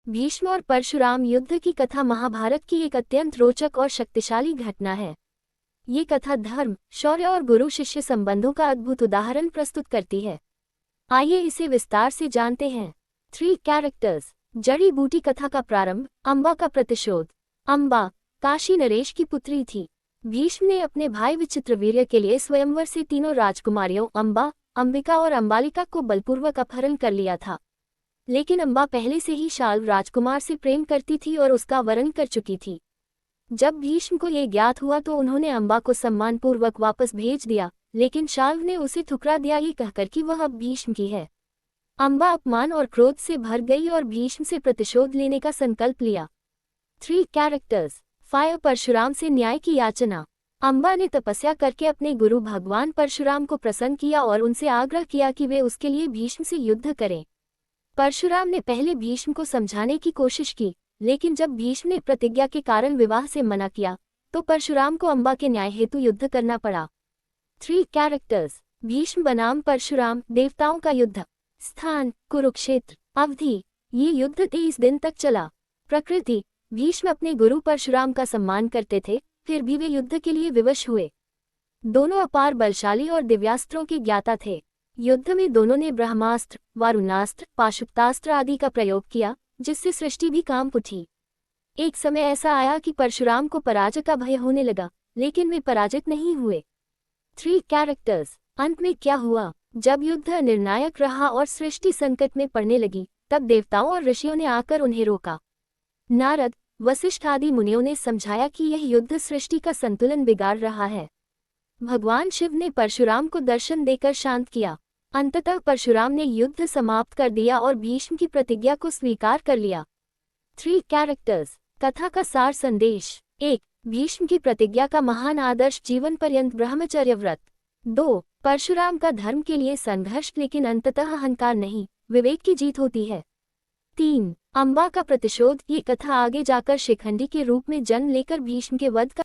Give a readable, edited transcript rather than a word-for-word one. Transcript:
भीष्म और परशुराम युद्ध की कथा महाभारत की एक अत्यंत रोचक और शक्तिशाली घटना है। ये कथा धर्म, शौर्य और गुरु शिष्य संबंधों का अद्भुत उदाहरण प्रस्तुत करती है। आइए इसे विस्तार से जानते हैं। 3 कैरेक्टर्स। जड़ी बूटी कथा का प्रारंभ। अम्बा का प्रतिशोध। अम्बा काशी नरेश की पुत्री थी। भीष्म ने अपने भाई विचित्रवीर्य के लिए स्वयंवर से तीनों राजकुमारियों अम्बा, अंबिका और अंबालिका को बलपूर्वक अपहरण कर लिया था। लेकिन अम्बा पहले से ही शाल्व राजकुमार से प्रेम करती थी और उसका वरण कर चुकी थी। जब भीष्म को ये ज्ञात हुआ तो उन्होंने अम्बा को सम्मानपूर्वक वापस भेज दिया, लेकिन शाल्व ने उसे ठुकरा दिया ये कहकर कि वह अब भीष्म की है। अम्बा अपमान और क्रोध से भर गई और भीष्म से प्रतिशोध लेने का संकल्प लिया। 3 कैरेक्टर्स। फायर परशुराम से न्याय की याचना। अम्बा ने तपस्या करके अपने गुरु भगवान परशुराम को प्रसन्न किया और उनसे आग्रह किया कि वे उसके लिए भीष्म से युद्ध करें। परशुराम ने पहले भीष्म को समझाने की कोशिश की, लेकिन जब भीष्म ने प्रतिज्ञा के कारण विवाह से मना किया, तो परशुराम को अम्बा के न्याय हेतु युद्ध करना पड़ा। 3 कैरेक्टर्स। भीष्म बनाम परशुराम, देवताओं का युद्ध। स्थान कुरुक्षेत्र। अवधि ये युद्ध 23 दिन तक चला। प्रकृति भीष्म अपने गुरु परशुराम का सम्मान करते थे, फिर भी वे युद्ध के लिए विवश हुए। दोनों अपार बलशाली और दिव्यास्त्रों के ज्ञाता थे। युद्ध में दोनों ने ब्रह्मास्त्र, वारुणास्त्र, पाशुपतास्त्र आदि का प्रयोग किया, जिससे सृष्टि भी कांप उठी। एक समय ऐसा आया कि परशुराम को पराजय का भय होने लगा, लेकिन वे पराजित नहीं हुए। 3 कैरेक्टर्स। अंत में क्या हुआ? जब युद्ध निर्णायक रहा और सृष्टि संकट में पड़ने लगी, तब देवताओं और ऋषियों ने आकर उन्हें रोका। नारद, वशिष्ठ आदि मुनियों ने समझाया कि यह युद्ध सृष्टि का संतुलन बिगाड़ रहा है। भगवान शिव ने परशुराम को दर्शन देकर शांत किया। अंततः परशुराम ने युद्ध समाप्त कर दिया और भीष्म की प्रतिज्ञा को स्वीकार कर लिया। 3 कैरेक्टर्स। कथा का सार संदेश। 1. भीष्म की प्रतिज्ञा का महान आदर्श, जीवन पर्यंत ब्रह्मचर्य व्रत। 2. परशुराम का धर्म के लिए संघर्ष, लेकिन अंततः अहंकार नहीं, विवेक की जीत होती है। 3. अम्बा का प्रतिशोध। ये कथा आगे जाकर शिखंडी के रूप में जन्म लेकर भीष्म के वध का